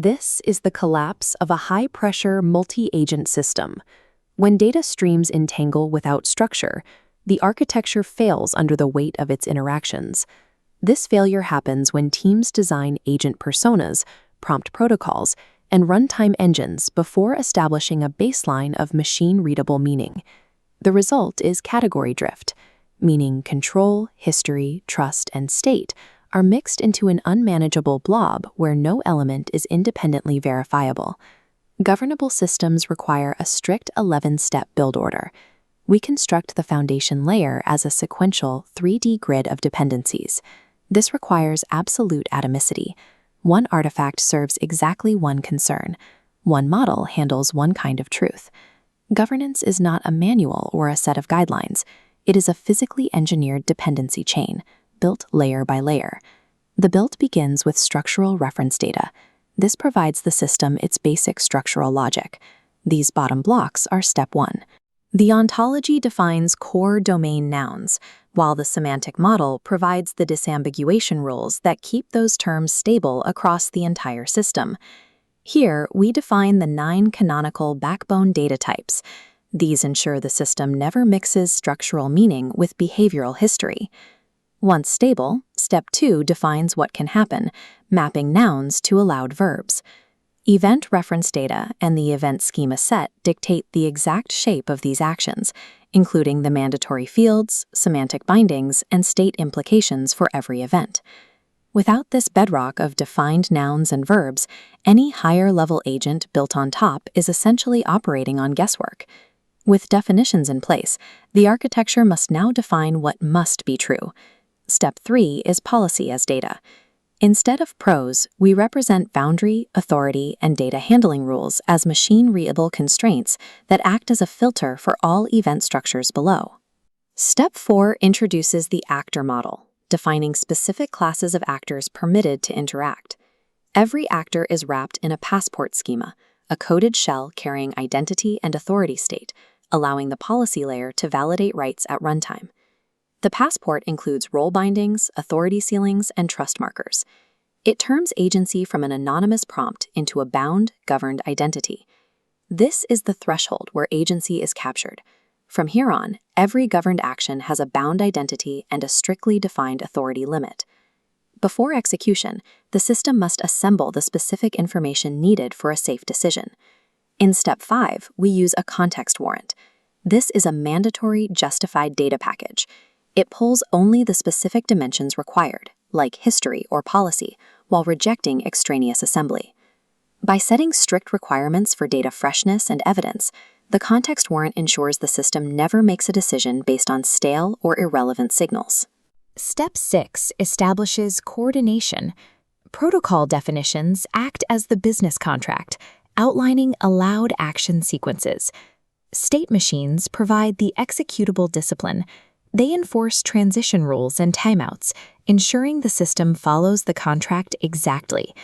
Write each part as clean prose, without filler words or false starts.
This is the collapse of a high-pressure multi-agent system. When data streams entangle without structure, the architecture fails under the weight of its interactions. This failure happens when teams design agent personas, prompt protocols, and runtime engines before establishing a baseline of machine-readable meaning. The result is category drift, meaning control, history, trust, and state are mixed into an unmanageable blob where no element is independently verifiable. Governable systems require a strict 11-step build order. We construct the foundation layer as a sequential 3D grid of dependencies. This requires absolute atomicity. One artifact serves exactly one concern. One model handles one kind of truth. Governance is not a manual or a set of guidelines. It is a physically engineered dependency chain, built layer by layer. The build begins with structural reference data. This provides the system its basic structural logic. These bottom blocks are step 1. The ontology defines core domain nouns, while the semantic model provides the disambiguation rules that keep those terms stable across the entire system. Here, we define the 9 canonical backbone data types. These ensure the system never mixes structural meaning with behavioral history. Once stable, step 2 defines what can happen, mapping nouns to allowed verbs. Event reference data and the event schema set dictate the exact shape of these actions, including the mandatory fields, semantic bindings, and state implications for every event. Without this bedrock of defined nouns and verbs, any higher-level agent built on top is essentially operating on guesswork. With definitions in place, the architecture must now define what must be true. Step 3 is policy as data. Instead of prose, we represent boundary, authority, and data handling rules as machine-readable constraints that act as a filter for all event structures below. Step 4 introduces the actor model, defining specific classes of actors permitted to interact. Every actor is wrapped in a passport schema, a coded shell carrying identity and authority state, allowing the policy layer to validate rights at runtime. The passport includes role bindings, authority ceilings, and trust markers. It turns agency from an anonymous prompt into a bound, governed identity. This is the threshold where agency is captured. From here on, every governed action has a bound identity and a strictly defined authority limit. Before execution, the system must assemble the specific information needed for a safe decision. In step 5, we use a context warrant. This is a mandatory justified data package. It pulls only the specific dimensions required, like history or policy, while rejecting extraneous assembly. By setting strict requirements for data freshness and evidence, the context warrant ensures the system never makes a decision based on stale or irrelevant signals. Step 6 establishes coordination. Protocol definitions act as the business contract, outlining allowed action sequences. State machines provide the executable discipline. They enforce transition rules and timeouts, ensuring the system follows the contract exactly.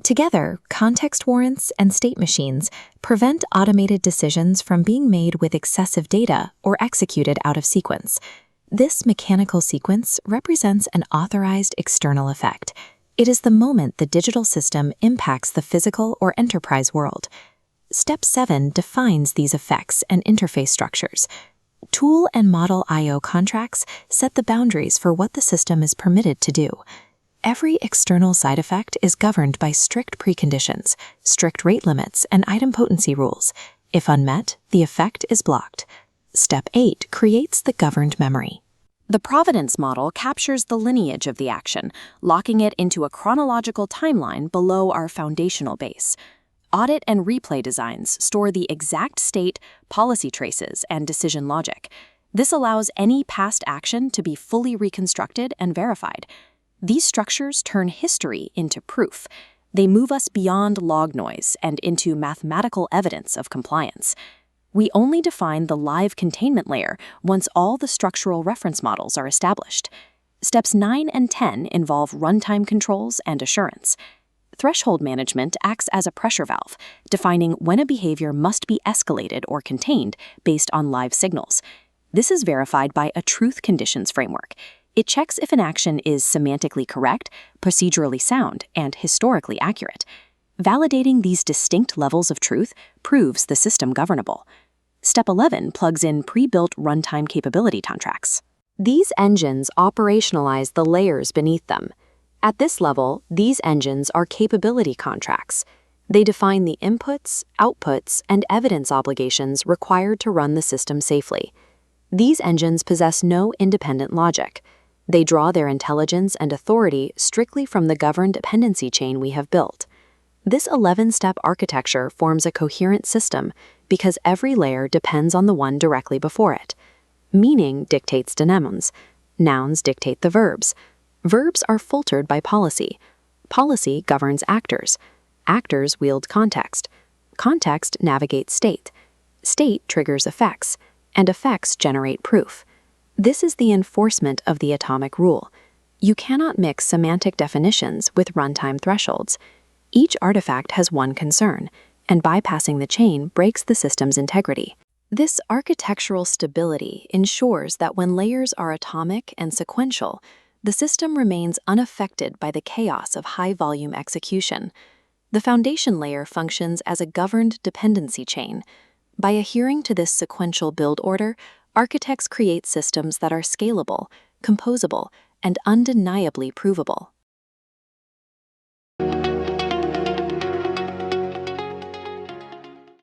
Together, context warrants and state machines prevent automated decisions from being made with excessive data or executed out of sequence. This mechanical sequence represents an authorized external effect. It is the moment the digital system impacts the physical or enterprise world. Step 7 defines these effects and interface structures. Tool and model I/O contracts set the boundaries for what the system is permitted to do. Every external side effect is governed by strict preconditions, strict rate limits, and idempotency rules. If unmet, the effect is blocked. Step 8 creates the governed memory. The Providence model captures the lineage of the action, locking it into a chronological timeline below our foundational base. Audit and replay designs store the exact state, policy traces, and decision logic. This allows any past action to be fully reconstructed and verified. These structures turn history into proof. They move us beyond log noise and into mathematical evidence of compliance. We only define the live containment layer once all the structural reference models are established. Steps 9 and 10 involve runtime controls and assurance. Threshold management acts as a pressure valve, defining when a behavior must be escalated or contained based on live signals. This is verified by a truth conditions framework. It checks if an action is semantically correct, procedurally sound, and historically accurate. Validating these distinct levels of truth proves the system governable. Step 11 plugs in pre-built runtime capability contracts. These engines operationalize the layers beneath them. At this level, these engines are capability contracts. They define the inputs, outputs, and evidence obligations required to run the system safely. These engines possess no independent logic. They draw their intelligence and authority strictly from the governed dependency chain we have built. This 11-step architecture forms a coherent system because every layer depends on the one directly before it. Meaning dictates to nouns. Nouns dictate the verbs. Verbs are filtered by policy. Policy governs actors. Actors wield context. Context navigates state. State triggers effects, and effects generate proof. This is the enforcement of the atomic rule. You cannot mix semantic definitions with runtime thresholds. Each artifact has one concern, and bypassing the chain breaks the system's integrity. This architectural stability ensures that when layers are atomic and sequential, the system remains unaffected by the chaos of high-volume execution. The foundation layer functions as a governed dependency chain. By adhering to this sequential build order, architects create systems that are scalable, composable, and undeniably provable.